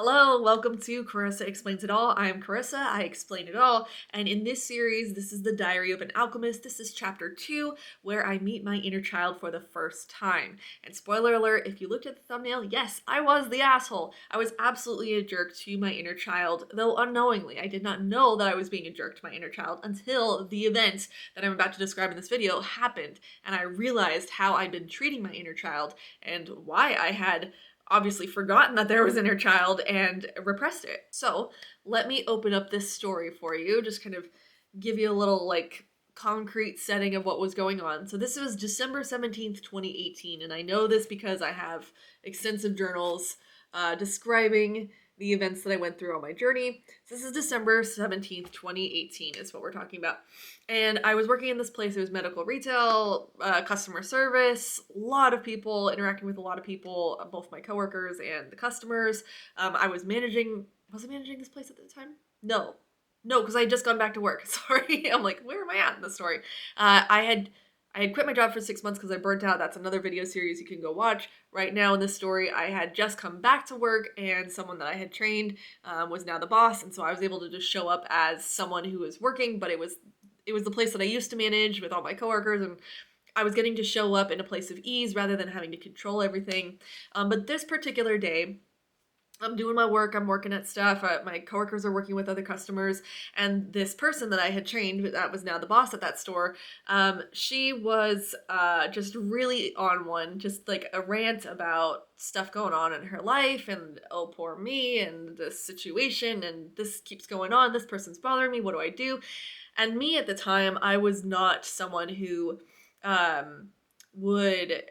Hello, welcome to Carissa Explains It All. I am Carissa, I explain it all, and in this series, this is the Diary of an Alchemist. This is chapter 2, where I meet my inner child for the first time. And spoiler alert, if you looked at the thumbnail, yes, I was the asshole. I was absolutely a jerk to my inner child, though unknowingly. I did not know that I was being a jerk to my inner child until the event that I'm about to describe in this video happened, and I realized how I'd been treating my inner child and why I had obviously forgotten that there was inner child and repressed it. So let me open up this story for you, just kind of give you a little concrete setting of what was going on. So this was December 17th, 2018, and I know this because I have extensive journals describing the events that I went through on my journey. So this is December 17th, 2018 is what we're talking about. And I was working in this place. It was medical retail, customer service, a lot of people, interacting with a lot of people, both my coworkers and the customers. I was I managing this place at the time? No, because I had just gone back to work. Sorry. I'm like, where am I at in the story? I had quit my job for 6 months because I burnt out. That's another video series you can go watch. Right now in this story, I had just come back to work and someone that I had trained was now the boss. And so I was able to just show up as someone who was working, but it was the place that I used to manage with all my coworkers, and I was getting to show up in a place of ease rather than having to control everything. But this particular day, I'm doing my work, I'm working at stuff, my coworkers are working with other customers, and this person that I had trained, that was now the boss at that store, she was just really on one, just like a rant about stuff going on in her life, and oh, poor me, and this situation, and this keeps going on, this person's bothering me, what do I do? And me at the time, I was not someone who would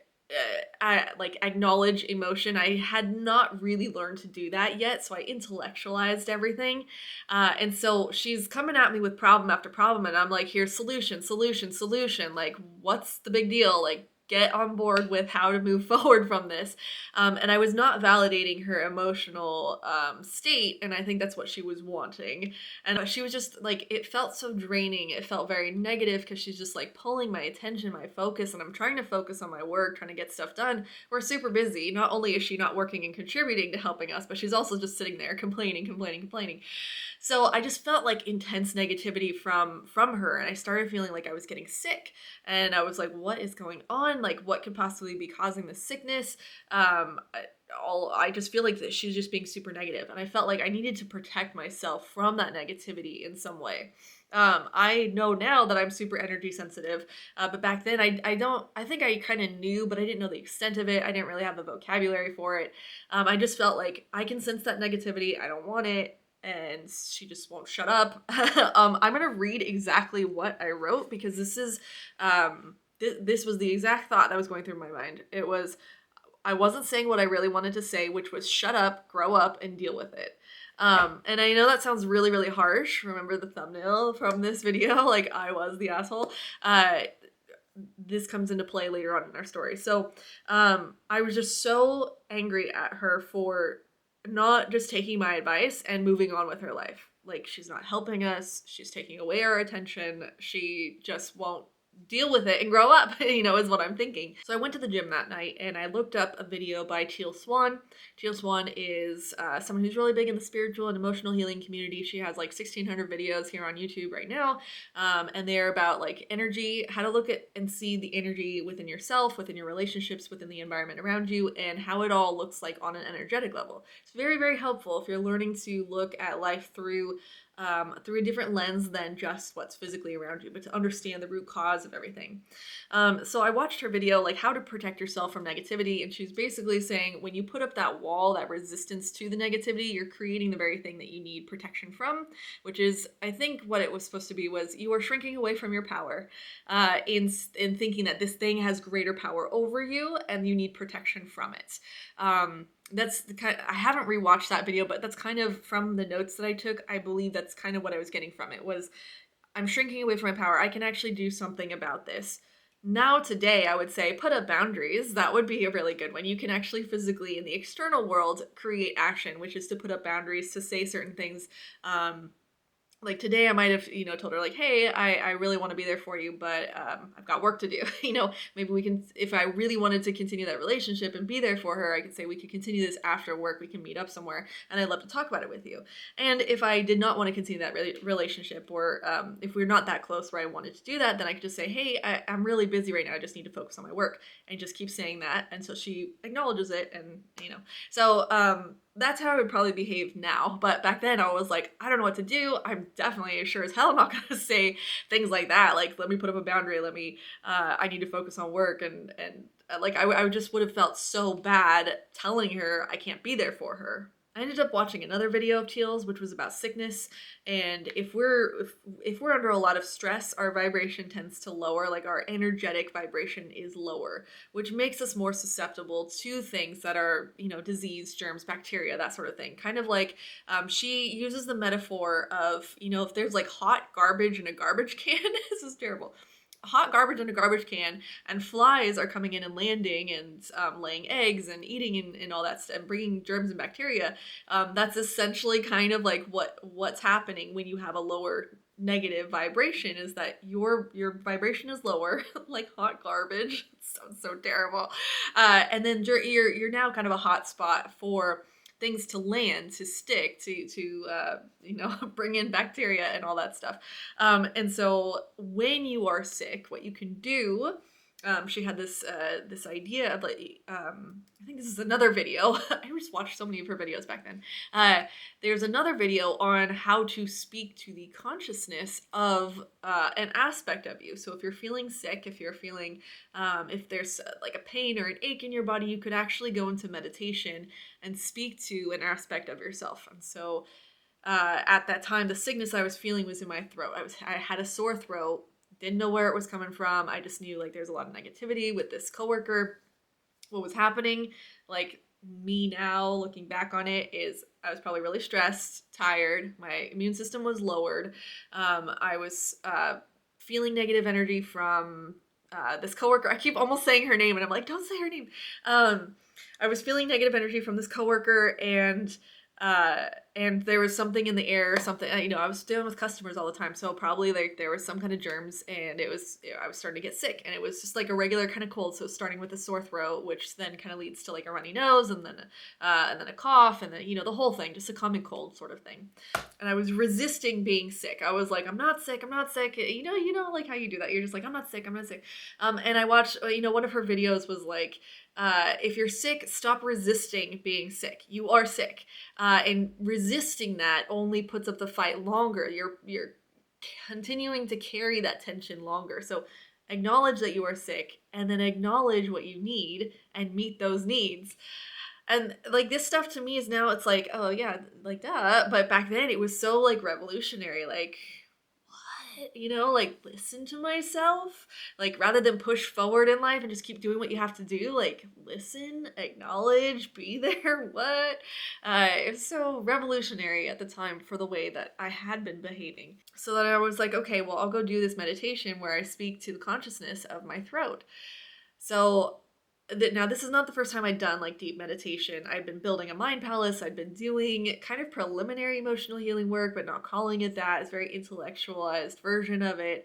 acknowledge emotion. I had not really learned to do that yet, so I intellectualized everything. And so she's coming at me with problem after problem, and I'm like, here's solution, solution, solution. Like, what's the big deal? Like, get on board with how to move forward from this. And I was not validating her emotional state, and I think that's what she was wanting. And she was just like, it felt so draining. It felt very negative because she's just like pulling my attention, my focus, and I'm trying to focus on my work, trying to get stuff done. We're super busy. Not only is she not working and contributing to helping us, but she's also just sitting there complaining, complaining, complaining. So I just felt like intense negativity from her, and I started feeling like I was getting sick, and I was like, what is going on? Like, what could possibly be causing this sickness? I just feel like that she's just being super negative, and I felt like I needed to protect myself from that negativity in some way. I know now that I'm super energy sensitive, but back then I think I kind of knew, but I didn't know the extent of it. I didn't really have the vocabulary for it. I just felt like I can sense that negativity. I don't want it. And she just won't shut up. I'm gonna read exactly what I wrote because this was the exact thought that was going through my mind. I wasn't saying what I really wanted to say, which was shut up, grow up, and deal with it. And I know that sounds really, really harsh. Remember the thumbnail from this video? Like, I was the asshole. This comes into play later on in our story. So I was just so angry at her for not just taking my advice and moving on with her life. Like, she's not helping us. She's taking away our attention. She just won't deal with it and grow up, is what I'm thinking. So I went to the gym that night and I looked up a video by Teal Swan. Teal Swan is someone who's really big in the spiritual and emotional healing community. She has like 1,600 videos here on YouTube right now. And they're about like energy, how to look at and see the energy within yourself, within your relationships, within the environment around you, and how it all looks like on an energetic level. It's very, very helpful if you're learning to look at life through a different lens than just what's physically around you, but to understand the root cause of everything. So I watched her video, like how to protect yourself from negativity, and she's basically saying when you put up that wall, that resistance to the negativity, you're creating the very thing that you need protection from, which is, I think what it was supposed to be was you are shrinking away from your power in thinking that this thing has greater power over you and you need protection from it. That's the kind I haven't rewatched that video, but that's kind of from the notes that I took. I believe that's kind of what I was getting from it was I'm shrinking away from my power. I can actually do something about this. Now today, I would say put up boundaries. That would be a really good one. You can actually physically in the external world create action, which is to put up boundaries, to say certain things like today I might have, told her like, hey, I really want to be there for you, but I've got work to do. Maybe we can, if I really wanted to continue that relationship and be there for her, I could say we could continue this after work. We can meet up somewhere and I'd love to talk about it with you. And if I did not want to continue that relationship, or if we're not that close where I wanted to do that, then I could just say, hey, I'm really busy right now. I just need to focus on my work, and just keep saying that until she acknowledges it. And, so, that's how I would probably behave now. But back then I was like, I don't know what to do. I'm definitely sure as hell not going to say things like that. Like, let me put up a boundary. I need to focus on work. And like, I just would have felt so bad telling her I can't be there for her. I ended up watching another video of Teal's, which was about sickness. And if we're under a lot of stress, our vibration tends to lower, like our energetic vibration is lower, which makes us more susceptible to things that are, disease, germs, bacteria, that sort of thing. Kind of like she uses the metaphor of, if there's like hot garbage in a garbage can, this is terrible. Hot garbage in a garbage can, and flies are coming in and landing and laying eggs and eating and all that stuff and bringing germs and bacteria. That's essentially kind of like what's happening when you have a lower negative vibration, is that your vibration is lower, like hot garbage. It sounds so terrible. And then you're now kind of a hot spot for things to land, to stick, to bring in bacteria and all that stuff. And so when you are sick, what you can do, she had this idea of like, I think this is another video. I just watched so many of her videos back then. There's another video on how to speak to the consciousness of an aspect of you. So if you're feeling sick, if you're feeling, if there's like a pain or an ache in your body, you could actually go into meditation and speak to an aspect of yourself. And so at that time, the sickness I was feeling was in my throat. I had a sore throat. Didn't know where it was coming from. I just knew like there's a lot of negativity with this coworker. What was happening, like me now looking back on it, is I was probably really stressed, tired. My immune system was lowered. I was feeling negative energy from this coworker. I keep almost saying her name, and I'm like, don't say her name. I was feeling negative energy from this coworker, and there was something in the air, something, I was dealing with customers all the time. So probably like there was some kind of germs, and I was starting to get sick, and it was just like a regular kind of cold. So starting with a sore throat, which then kind of leads to like a runny nose, and then a cough, and then, the whole thing, just a common cold sort of thing. And I was resisting being sick. I was like, I'm not sick. Like how you do that. You're just like, I'm not sick. And I watched, one of her videos was like, if you're sick, stop resisting being sick. You are sick. And resisting that only puts up the fight longer. You're continuing to carry that tension longer. So acknowledge that you are sick, and then acknowledge what you need and meet those needs. And like this stuff to me is now, it's like, oh yeah, like duh. But back then it was so like revolutionary. Like, like listen to myself, like rather than push forward in life and just keep doing what you have to do, like listen, acknowledge, be there. It was so revolutionary at the time for the way that I had been behaving. So that I was like, okay, well, I'll go do this meditation where I speak to the consciousness of my throat. So now this is not the first time I'd done like deep meditation. I've been building a mind palace. I've been doing kind of preliminary emotional healing work, but not calling it that. It's a very intellectualized version of it.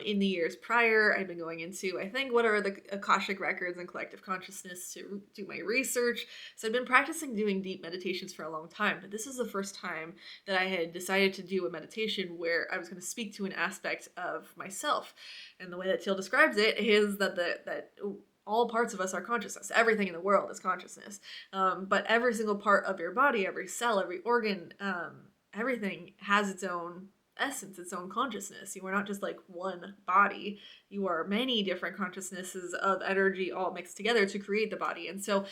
In the years prior, I've been going into, I think, what are the Akashic records and collective consciousness to do my research. So I've been practicing doing deep meditations for a long time, but this is the first time that I had decided to do a meditation where I was going to speak to an aspect of myself. And the way that Teal describes it is that all parts of us are consciousness. Everything in the world is consciousness. But every single part of your body, every cell, every organ, everything has its own essence, its own consciousness. You are not just like one body. You are many different consciousnesses of energy all mixed together to create the body. And so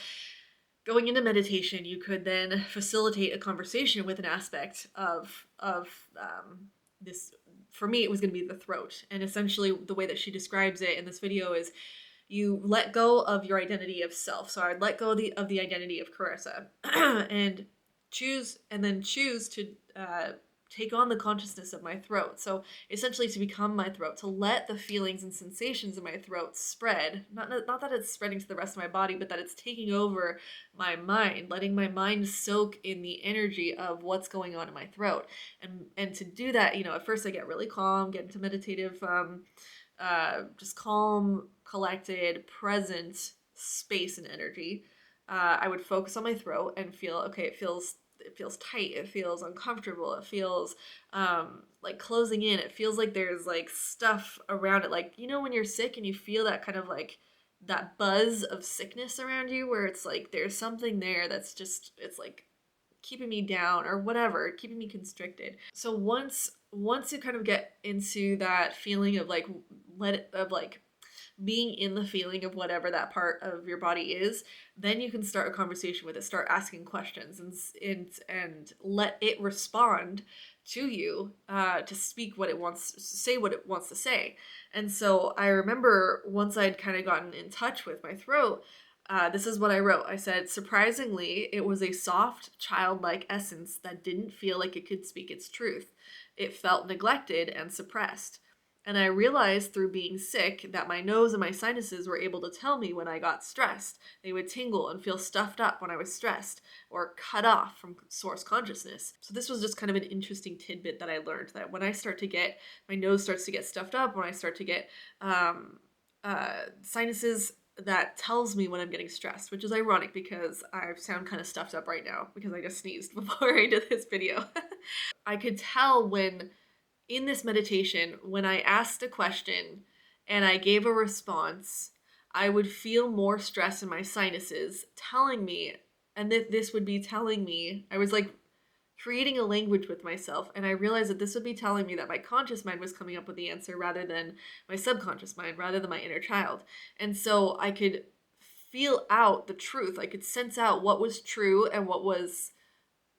going into meditation, you could then facilitate a conversation with an aspect of this. For me, it was going to be the throat. And essentially the way that she describes it in this video is you let go of your identity of self. So I'd let go of the identity of Carissa and choose to take on the consciousness of my throat. So essentially to become my throat, to let the feelings and sensations in my throat spread. Not that it's spreading to the rest of my body, but that it's taking over my mind, letting my mind soak in the energy of what's going on in my throat. And to do that, at first I get really calm, get into meditative, just calm, collected, present space and energy. I would focus on my throat and feel, okay, it feels tight, it feels uncomfortable, it feels like closing in, it feels like there's like stuff around it, like when you're sick and you feel that kind of like that buzz of sickness around you, where it's like there's something there that's just, it's like keeping me down or whatever, keeping me constricted. So once you kind of get into that feeling of like being in the feeling of whatever that part of your body is, then you can start a conversation with it, start asking questions, and let it respond to you, to speak what it wants, say what it wants to say. And so I remember once I'd kind of gotten in touch with my throat, this is what I wrote. I said, surprisingly, it was a soft, childlike essence that didn't feel like it could speak its truth. It felt neglected and suppressed. And I realized through being sick that my nose and my sinuses were able to tell me when I got stressed. They would tingle and feel stuffed up when I was stressed, or cut off from source consciousness. So this was just kind of an interesting tidbit that I learned, that when I start to get, my nose starts to get stuffed up, when I start to get sinuses, that tells me when I'm getting stressed, which is ironic because I sound kind of stuffed up right now because I just sneezed before I did this video. I could tell when, in this meditation, when I asked a question and I gave a response, I would feel more stress in my sinuses telling me, and this would be telling me, I was like creating a language with myself, and I realized that this would be telling me that my conscious mind was coming up with the answer rather than my subconscious mind, rather than my inner child. And so I could feel out the truth. I could sense out what was true and what was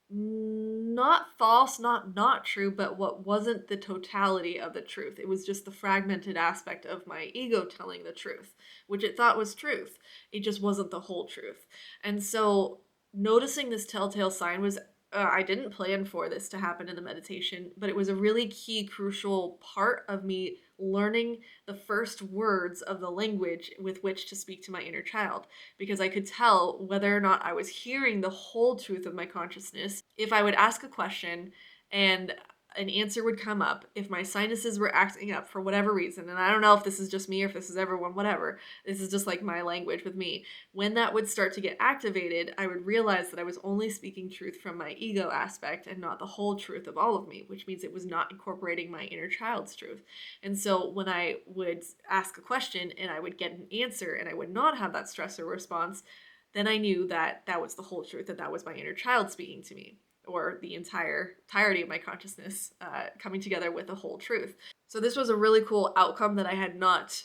not false, not true, but what wasn't the totality of the truth. It was just the fragmented aspect of my ego telling the truth, which it thought was truth. It just wasn't the whole truth. And so noticing this telltale sign was, I didn't plan for this to happen in the meditation, but it was a really key, crucial part of me learning the first words of the language with which to speak to my inner child, because I could tell whether or not I was hearing the whole truth of my consciousness if I would ask a question and an answer would come up, if my sinuses were acting up for whatever reason. And I don't know if this is just me or if this is everyone, whatever. This is just like my language with me. When that would start to get activated, I would realize that I was only speaking truth from my ego aspect and not the whole truth of all of me, which means it was not incorporating my inner child's truth. And so when I would ask a question and I would get an answer and I would not have that stressor response, then I knew that that was the whole truth, that that was my inner child speaking to me, or the entirety of my consciousness coming together with a whole truth. So this was a really cool outcome that I had not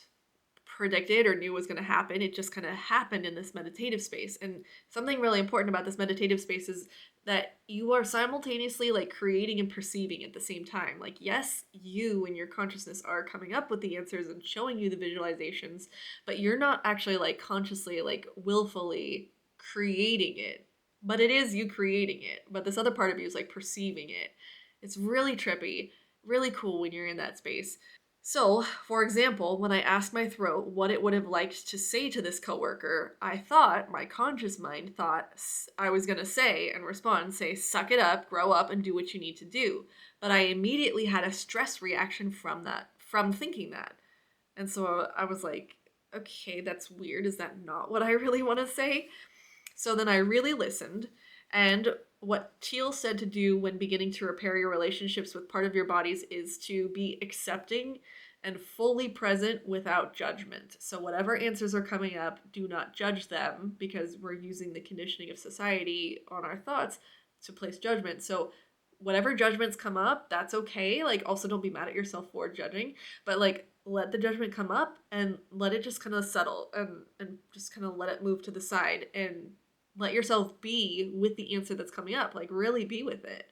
predicted or knew was going to happen. It just kind of happened in this meditative space. And something really important about this meditative space is that you are simultaneously like creating and perceiving at the same time. Like, yes, you and your consciousness are coming up with the answers and showing you the visualizations, but you're not actually like consciously, like willfully creating it. But it is you creating it. But this other part of you is like perceiving it. It's really trippy, really cool when you're in that space. So, for example, when I asked my throat what it would have liked to say to this coworker, I thought, my conscious mind thought, I was going to say and respond, say, suck it up, grow up, and do what you need to do. But I immediately had a stress reaction from that, from thinking that. And so I was like, okay, that's weird. Is that not what I really want to say? So then I really listened, and what Teal said to do when beginning to repair your relationships with part of your bodies is to be accepting and fully present without judgment. So whatever answers are coming up, do not judge them, because we're using the conditioning of society on our thoughts to place judgment. So whatever judgments come up, that's okay. Like, also don't be mad at yourself for judging, but like let the judgment come up and let it just kind of settle, and just kind of let it move to the side, and let yourself be with the answer that's coming up. Like, really be with it.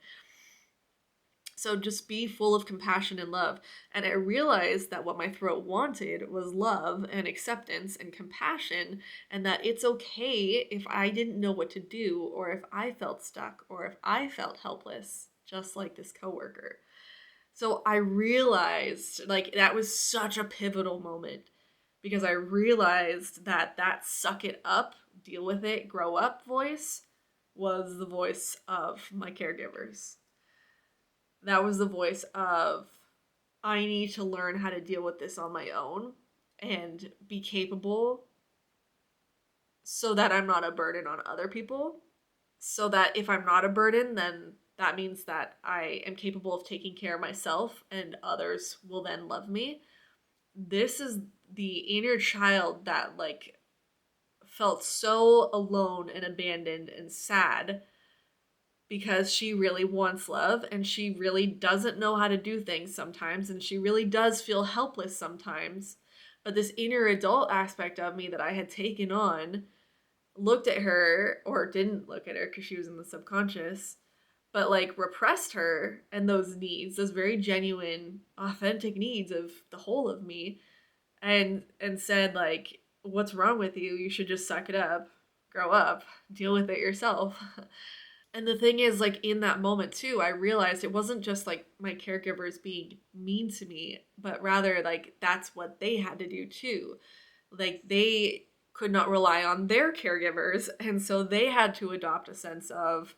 So just be full of compassion and love. And I realized that what my throat wanted was love and acceptance and compassion, and that it's okay if I didn't know what to do, or if I felt stuck, or if I felt helpless. just like this coworker. So I realized, like, that was such a pivotal moment because I realized that that suck it up, deal with it, grow up voice was the voice of my caregivers. That was the voice of, I need to learn how to deal with this on my own and be capable so that I'm not a burden on other people. So that if I'm not a burden, then that means that I am capable of taking care of myself and others will then love me. This is the inner child that, like, felt so alone and abandoned and sad because she really wants love and she really doesn't know how to do things sometimes and she really does feel helpless sometimes. But this inner adult aspect of me that I had taken on looked at her, or didn't look at her because she was in the subconscious, but like repressed her and those needs, those very genuine, authentic needs of the whole of me, and said like, what's wrong with you? You should just suck it up, grow up, deal with it yourself. And the thing is, like, in that moment too, I realized it wasn't just like my caregivers being mean to me, but rather like that's what they had to do too. Like, they could not rely on their caregivers, and so they had to adopt a sense of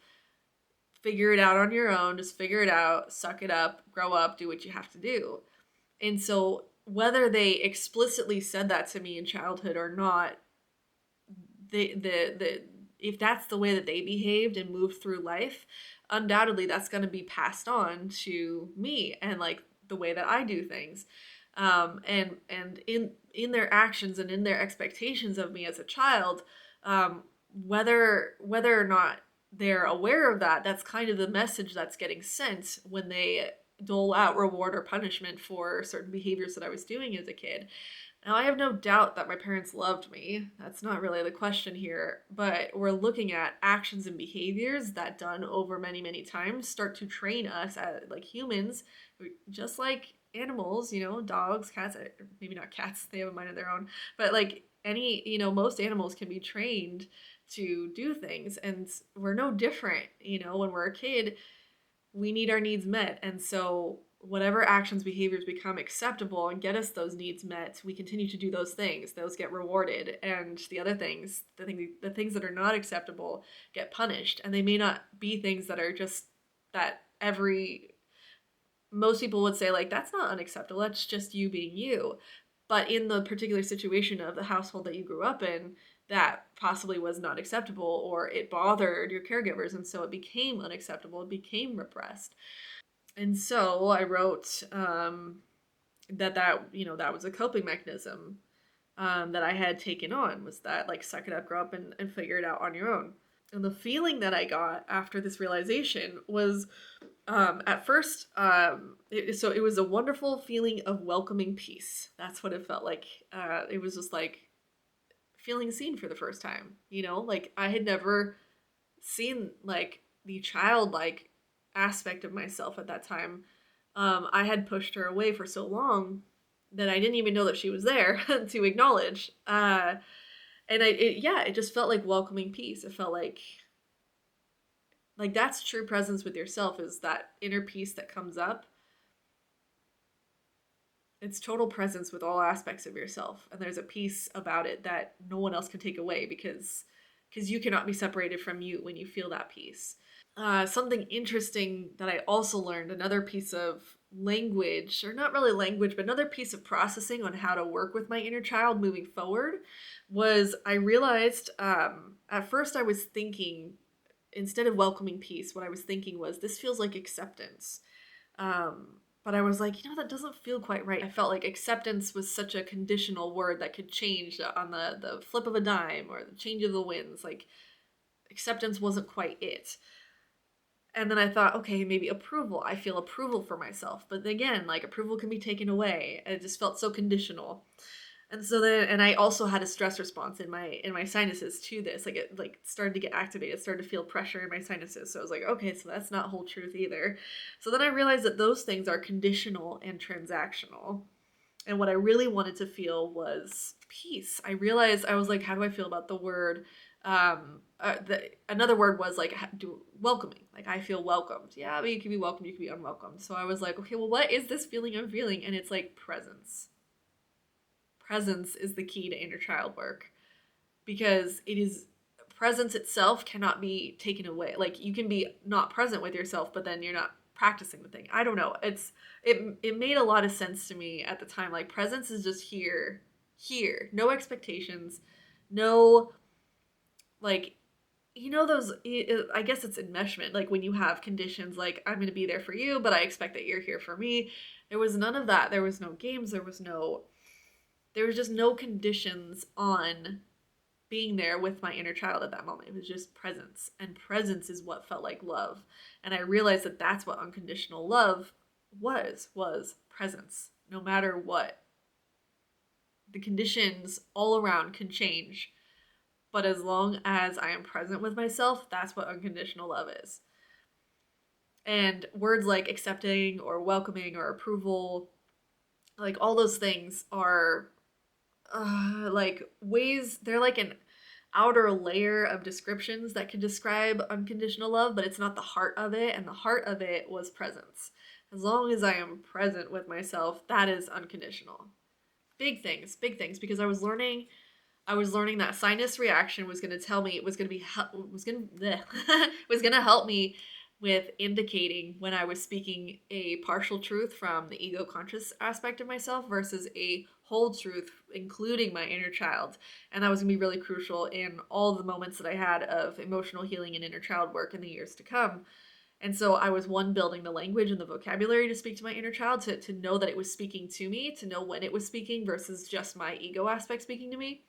figure it out on your own, just figure it out, suck it up, grow up, do what you have to do. And so whether they explicitly said that to me in childhood or not, the if that's the way that they behaved and moved through life, undoubtedly that's going to be passed on to me and like the way that I do things. And in their actions and in their expectations of me as a child, whether or not they're aware of that, that's kind of the message that's getting sent when they dole out reward or punishment for certain behaviors that I was doing as a kid. Now, I have no doubt that my parents loved me. That's not really the question here. But we're looking at actions and behaviors that, done over many, many times, start to train us as, like, humans, just like animals, dogs, cats, maybe not cats, they have a mind of their own, but like any, most animals can be trained to do things. And we're no different, when we're a kid, we need our needs met. And so whatever actions, behaviors become acceptable and get us those needs met, we continue to do those things. Those get rewarded. And the other things, the things that are not acceptable get punished. And they may not be things that are just that most people would say, like, that's not unacceptable. That's just you being you. But in the particular situation of the household that you grew up in, that possibly was not acceptable, or it bothered your caregivers, and so it became unacceptable, it became repressed. And so I wrote that was a coping mechanism that I had taken on, was that, like, suck it up, grow up, and figure it out on your own. And the feeling that I got after this realization was, at first, it was a wonderful feeling of welcoming peace. That's what it felt like. It was just like feeling seen for the first time. Like, I had never seen like the childlike aspect of myself at that time. I had pushed her away for so long that I didn't even know that she was there to acknowledge. And it just felt like welcoming peace. It felt like that's true presence with yourself, is that inner peace that comes up. It's total presence with all aspects of yourself, and there's a peace about it that no one else can take away, because you cannot be separated from you when you feel that peace. Something interesting that I also learned, another piece of language, or not really language, but another piece of processing on how to work with my inner child moving forward, was I realized, at first I was thinking, instead of welcoming peace, what I was thinking was, this feels like acceptance. But I was like, that doesn't feel quite right. I felt like acceptance was such a conditional word that could change on the flip of a dime or the change of the winds. Like, acceptance wasn't quite it. And then I thought, okay, maybe approval. I feel approval for myself. But again, like, approval can be taken away. It just felt so conditional. And so then, and I also had a stress response in my sinuses to this. Like, it like started to get activated, started to feel pressure in my sinuses. So I was like, okay, so that's not whole truth either. So then I realized that those things are conditional and transactional. And what I really wanted to feel was peace. I realized, I was like, how do I feel about the word Another word was like welcoming. Like I feel welcomed. Yeah, but you can be welcomed, you can be unwelcomed. So I was like, okay, well, what is this feeling I'm feeling? And it's like presence. Presence is the key to inner child work because it is presence itself cannot be taken away. Like you can be not present with yourself, but then you're not practicing the thing. I don't know. It made a lot of sense to me at the time. Like presence is just here, here, no expectations, no like those I guess it's enmeshment, like when you have conditions like I'm going to be there for you but I expect that you're here for me. There was none of that. There was no games, there was just no conditions on being there with my inner child at that moment. It was just presence, and presence is what felt like love. And I realized that that's what unconditional love was presence. No matter what, the conditions all around can change, but as long as I am present with myself, that's what unconditional love is. And words like accepting or welcoming or approval, like all those things are like ways, they're like an outer layer of descriptions that can describe unconditional love, but it's not the heart of it. And the heart of it was presence. As long as I am present with myself, that is unconditional. Big things, because I was learning that sinus reaction was going to tell me it was going to be was going to was going to help me with indicating when I was speaking a partial truth from the ego conscious aspect of myself versus a whole truth including my inner child. And that was going to be really crucial in all the moments that I had of emotional healing and inner child work in the years to come. And so I was building the language and the vocabulary to speak to my inner child, to know that it was speaking to me, to know when it was speaking versus just my ego aspect speaking to me.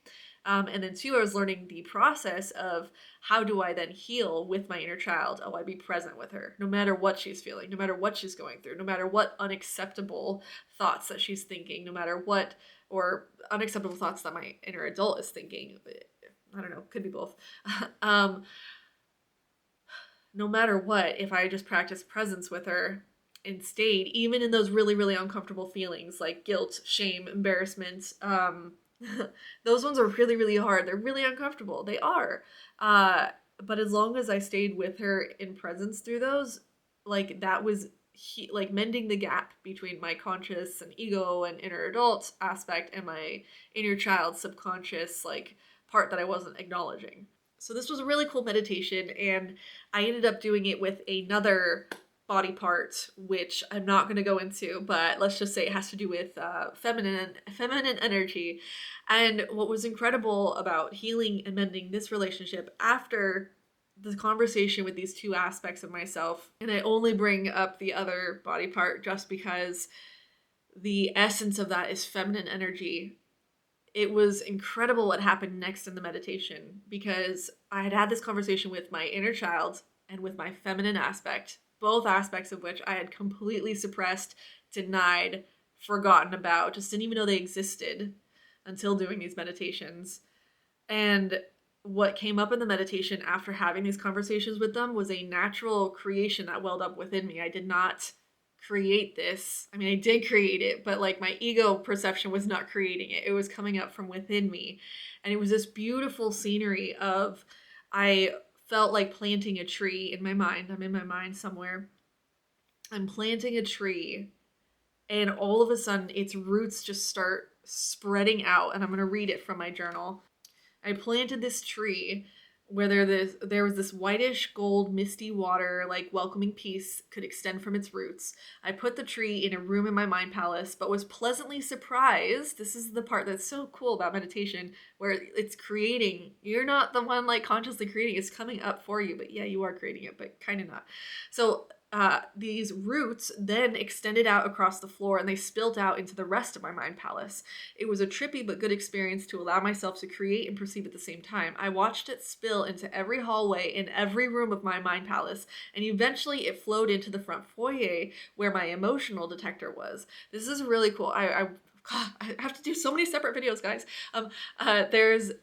And then two, I was learning the process of how do I then heal with my inner child? Oh, I be present with her, no matter what she's feeling, no matter what she's going through, no matter what unacceptable thoughts that she's thinking, no matter what, or unacceptable thoughts that my inner adult is thinking. I don't know, could be both. um, no matter what, if I just practiced presence with her and stayed, even in those really, really uncomfortable feelings like guilt, shame, embarrassment, those ones are really, really hard. They're really uncomfortable. They are. But as long as I stayed with her in presence through those, like that was like mending the gap between my conscious and ego and inner adult aspect and my inner child subconscious like part that I wasn't acknowledging. So this was a really cool meditation, and I ended up doing it with another body part, which I'm not going to go into, but let's just say it has to do with feminine energy. And what was incredible about healing and mending this relationship after the conversation with these two aspects of myself, and I only bring up the other body part just because the essence of that is feminine energy. It was incredible what happened next in the meditation because I had this conversation with my inner child and with my feminine aspect, both aspects of which I had completely suppressed, denied, forgotten about, just didn't even know they existed until doing these meditations. And what came up in the meditation after having these conversations with them was a natural creation that welled up within me. I did not create this. I mean, I did create it, but like my ego perception was not creating it. It was coming up from within me. And it was this beautiful scenery of, I felt like planting a tree in my mind. I'm in my mind somewhere. I'm planting a tree, and all of a sudden its roots just start spreading out. And I'm going to read it from my journal. I planted this tree where there was this whitish gold misty water, like welcoming peace could extend from its roots. I put the tree in a room in my mind palace, but was pleasantly surprised. This is the part that's so cool about meditation, where it's creating. You're not the one like consciously creating, it's coming up for you, but yeah, you are creating it, but kind of not. So these roots then extended out across the floor, and they spilled out into the rest of my mind palace. It was a trippy but good experience to allow myself to create and perceive at the same time. I watched it spill into every hallway in every room of my mind palace, and eventually it flowed into the front foyer where my emotional detector was. This is really cool. I have to do so many separate videos, guys.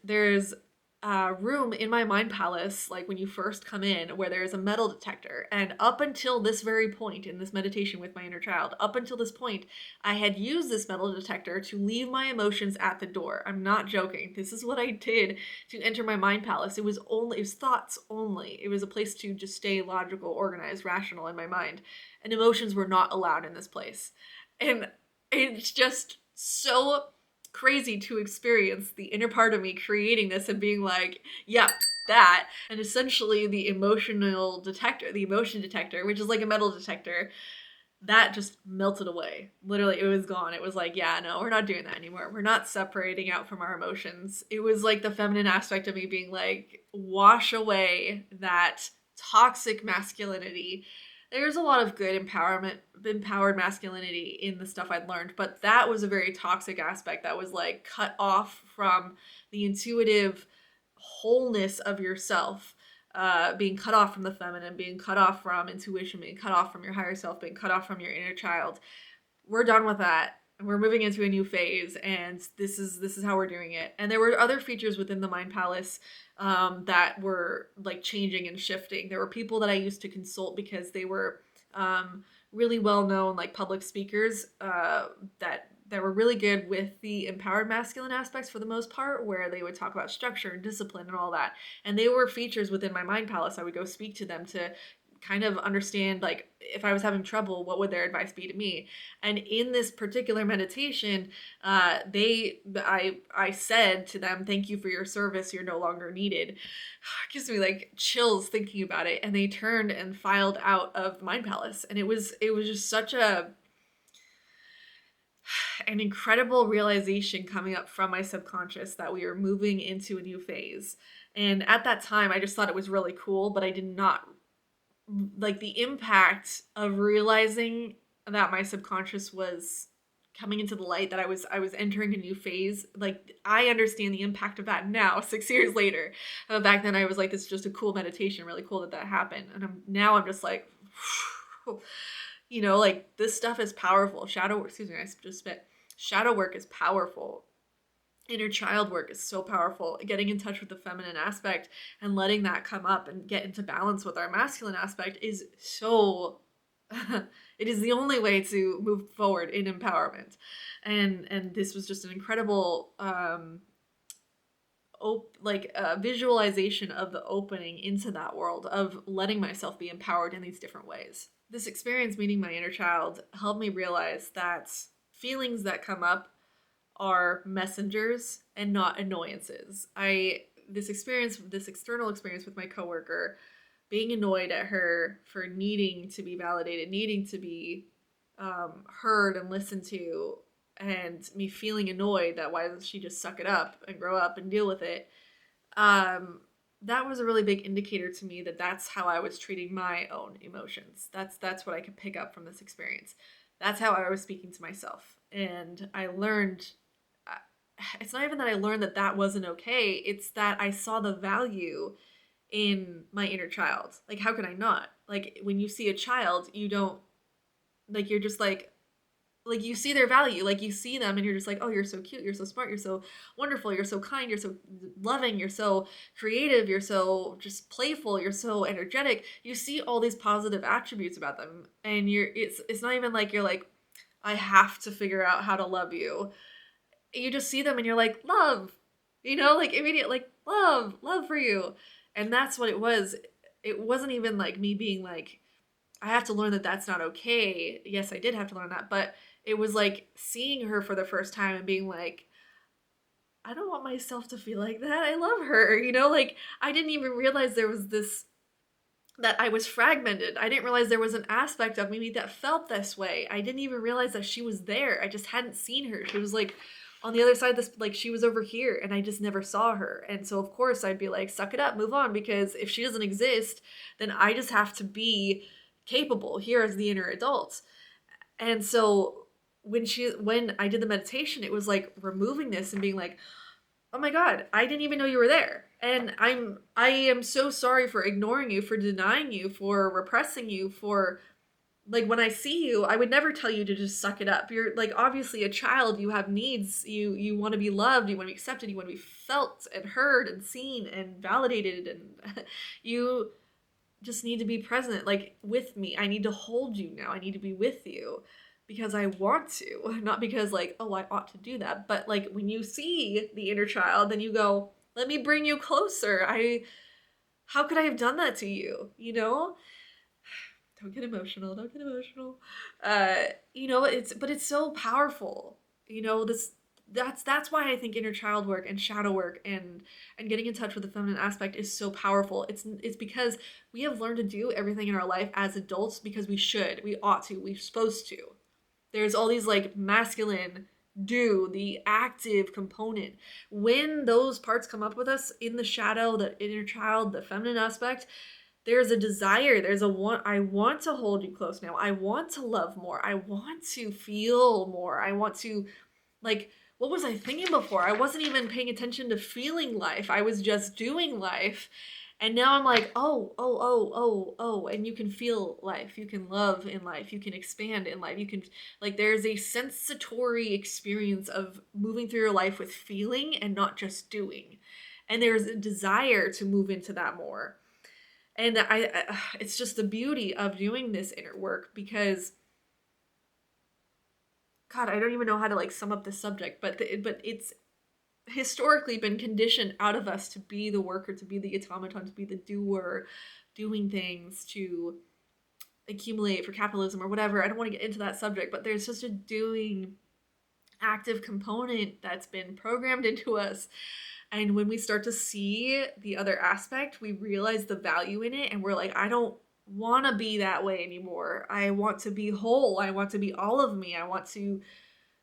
There's room in my mind palace, like when you first come in, where there's a metal detector. And up until this very point in this meditation with my inner child, up until this point, I had used this metal detector to leave my emotions at the door. I'm not joking. This is what I did to enter my mind palace. It was thoughts only. It was a place to just stay logical, organized, rational in my mind. And emotions were not allowed in this place. And it's just so crazy to experience the inner part of me creating this and being like, yeah, that. And essentially the emotional detector, the emotion detector, which is like a metal detector, that just melted away. Literally, it was gone. It was like, yeah, no, we're not doing that anymore. We're not separating out from our emotions. It was like the feminine aspect of me being like, wash away that toxic masculinity. There's a lot of good empowered masculinity in the stuff I'd learned, but that was a very toxic aspect that was like cut off from the intuitive wholeness of yourself, being cut off from the feminine, being cut off from intuition, being cut off from your higher self, being cut off from your inner child. We're done with that. We're moving into a new phase, and this is how we're doing it. And there were other features within the Mind Palace that were like changing and shifting. There were people that I used to consult because they were really well known, like public speakers that were really good with the empowered masculine aspects for the most part, where they would talk about structure and discipline and all that. And they were features within my Mind Palace. I would go speak to them to kind of understand, like, if I was having trouble, what would their advice be to me? And in this particular meditation, I said to them, "Thank you for your service. You're no longer needed." It gives me like chills thinking about it. And they turned and filed out of the Mind Palace, and it was just such an incredible realization coming up from my subconscious that we were moving into a new phase. And at that time, I just thought it was really cool, but I did not like the impact of realizing that my subconscious was coming into the light, that I was entering a new phase. Like, I understand the impact of that now, 6 years later. Back then I was like, this is just a cool meditation, really cool that happened. And I'm just like, like, this stuff is powerful. Excuse me, I just spit. Shadow work is powerful. Inner child work is so powerful. Getting in touch with the feminine aspect and letting that come up and get into balance with our masculine aspect is so it is the only way to move forward in empowerment. And this was just an incredible visualization of the opening into that world of letting myself be empowered in these different ways. This experience meeting my inner child helped me realize that feelings that come up are messengers and not annoyances. This external experience with my coworker, being annoyed at her for needing to be validated, needing to be heard and listened to, and me feeling annoyed that why doesn't she just suck it up and grow up and deal with it. That was a really big indicator to me that that's how I was treating my own emotions. That's what I could pick up from this experience. That's how I was speaking to myself. And I learned, it's not even that I learned that that wasn't okay. It's that I saw the value in my inner child. Like, how could I not? Like, when you see a child, you don't, like, you're just like you see their value. Like, you see them and you're just like, oh, you're so cute, you're so smart, you're so wonderful, you're so kind, you're so loving, you're so creative, you're so just playful, you're so energetic. You see all these positive attributes about them, and it's not even like you're like, I have to figure out how to love you. You just see them and you're like, love, like immediate, like, love for you. And that's what it was. It wasn't even like me being like, I have to learn that that's not okay. Yes, I did have to learn that, but it was like seeing her for the first time and being like, I don't want myself to feel like that. I love her, like, I didn't even realize there was this, that I was fragmented. I didn't realize there was an aspect of me that felt this way. I didn't even realize that she was there. I just hadn't seen her. She was like on the other side of this, like, she was over here and I just never saw her. And so of course I'd be like, suck it up, move on, because if she doesn't exist, then I just have to be capable here as the inner adult. And so when I did the meditation, it was like removing this and being like, oh my God, I didn't even know you were there. And I am so sorry for ignoring you, for denying you, for repressing you, for like when I see you, I would never tell you to just suck it up. You're like obviously a child, you have needs, you want to be loved, you want to be accepted, you want to be felt and heard and seen and validated, and you just need to be present, like with me. I need to hold you now. I need to be with you because I want to, not because like, oh, I ought to do that. But like when you see the inner child, then you go, let me bring you closer. How could I have done that to you? You know? Don't get emotional. Don't get emotional. But it's so powerful. You know, that's why I think inner child work and shadow work and getting in touch with the feminine aspect is so powerful. It's because we have learned to do everything in our life as adults because we should, we ought to, we're supposed to. There's all these like masculine do, the active component. When those parts come up with us in the shadow, the inner child, the feminine aspect, there's a desire, there's a want. I want to hold you close now. I want to love more. I want to feel more. I want to, like, what was I thinking before? I wasn't even paying attention to feeling life. I was just doing life. And now I'm like, oh, and you can feel life. You can love in life. You can expand in life. You can, like, there's a sensatory experience of moving through your life with feeling and not just doing. And there's a desire to move into that more. And it's just the beauty of doing this inner work because, God, I don't even know how to like sum up this subject, but it's historically been conditioned out of us to be the worker, to be the automaton, to be the doer, doing things, to accumulate for capitalism or whatever. I don't want to get into that subject, but there's just a doing active component that's been programmed into us. And when we start to see the other aspect, we realize the value in it, and we're like, I don't want to be that way anymore. I want to be whole. I want to be all of me. I want to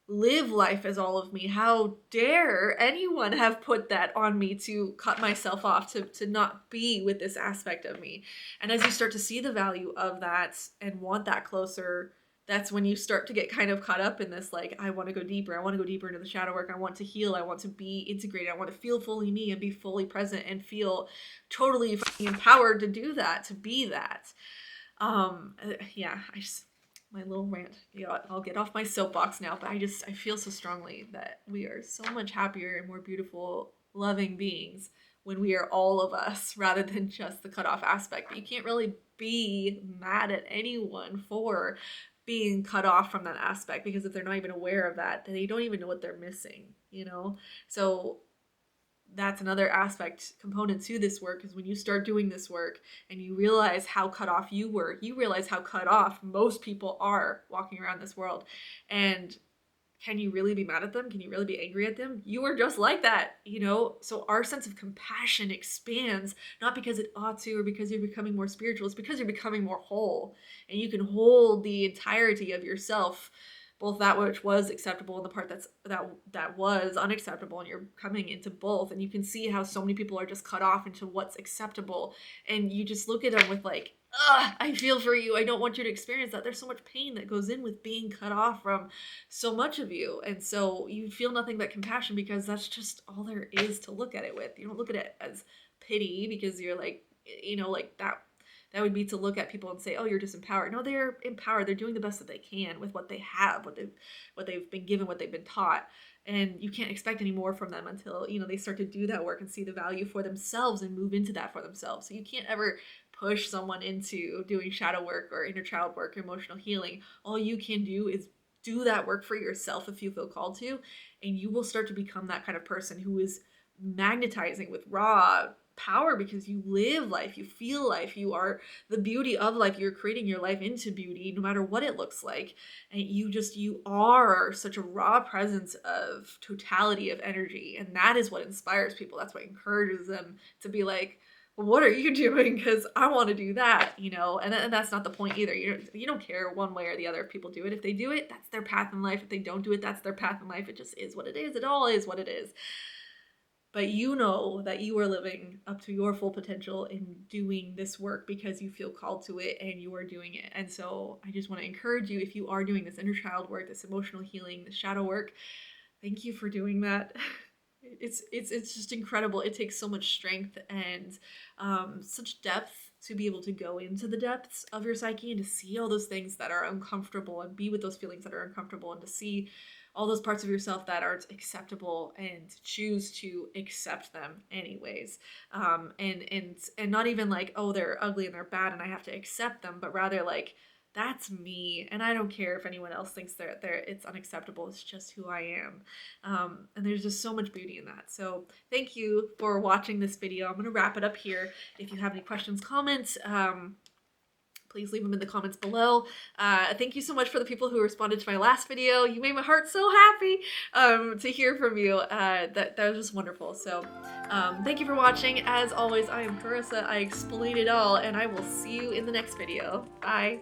live life as all of me. How dare anyone have put that on me to cut myself off, to not be with this aspect of me. And as you start to see the value of that and want that closer, that's when you start to get kind of caught up in this, like, I want to go deeper. I want to go deeper into the shadow work. I want to heal. I want to be integrated. I want to feel fully me and be fully present and feel totally empowered to do that, to be that. Yeah, my little rant. I'll get off my soapbox now, but I feel so strongly that we are so much happier and more beautiful, loving beings when we are all of us rather than just the cutoff aspect. But you can't really be mad at anyone for being cut off from that aspect, because if they're not even aware of that, then they don't even know what they're missing, you know? So that's another aspect component to this work, is when you start doing this work and you realize how cut off you were, you realize how cut off most people are walking around this world. And can you really be mad at them? Can you really be angry at them? You are just like that, you know? So our sense of compassion expands, not because it ought to or because you're becoming more spiritual. It's because you're becoming more whole, and you can hold the entirety of yourself, both that which was acceptable and the part that was unacceptable, and you're coming into both. And you can see how so many people are just cut off into what's acceptable, and you just look at them with like, I feel for you. I don't want you to experience that. There's so much pain that goes in with being cut off from so much of you. And so you feel nothing but compassion, because that's just all there is to look at it with. You don't look at it as pity, because you're like, like that would be to look at people and say, oh, you're disempowered. No, they're empowered. They're doing the best that they can with what they have, what they've been given, what they've been taught. And you can't expect any more from them until, they start to do that work and see the value for themselves and move into that for themselves. So you can't ever push someone into doing shadow work or inner child work or emotional healing. All you can do is do that work for yourself if you feel called to, and you will start to become that kind of person who is magnetizing with raw power, because you live life, you feel life, you are the beauty of life, you're creating your life into beauty no matter what it looks like. And you are such a raw presence of totality of energy, and that is what inspires people. That's what encourages them to be like, well, what are you doing? Because I want to do that, and that's not the point either. You don't care one way or the other if people do it. If they do it, that's their path in life. If they don't do it, that's their path in life. It just is what it is. It all is what it is. But you know that you are living up to your full potential in doing this work because you feel called to it and you are doing it. And so I just want to encourage you, if you are doing this inner child work, this emotional healing, this shadow work, thank you for doing that. It's just incredible. It takes so much strength and such depth to be able to go into the depths of your psyche and to see all those things that are uncomfortable and be with those feelings that are uncomfortable, and to see all those parts of yourself that aren't acceptable and choose to accept them anyways. And not even like, oh, they're ugly and they're bad and I have to accept them, but rather like, that's me, and I don't care if anyone else thinks they're it's unacceptable. It's just who I am. And there's just so much beauty in that. So thank you for watching this video. I'm going to wrap it up here. If you have any questions, comments, please leave them in the comments below. Thank you so much for the people who responded to my last video. You made my heart so happy to hear from you. That was just wonderful. So thank you for watching. As always, I am Carissa. I explain it all, and I will see you in the next video. Bye.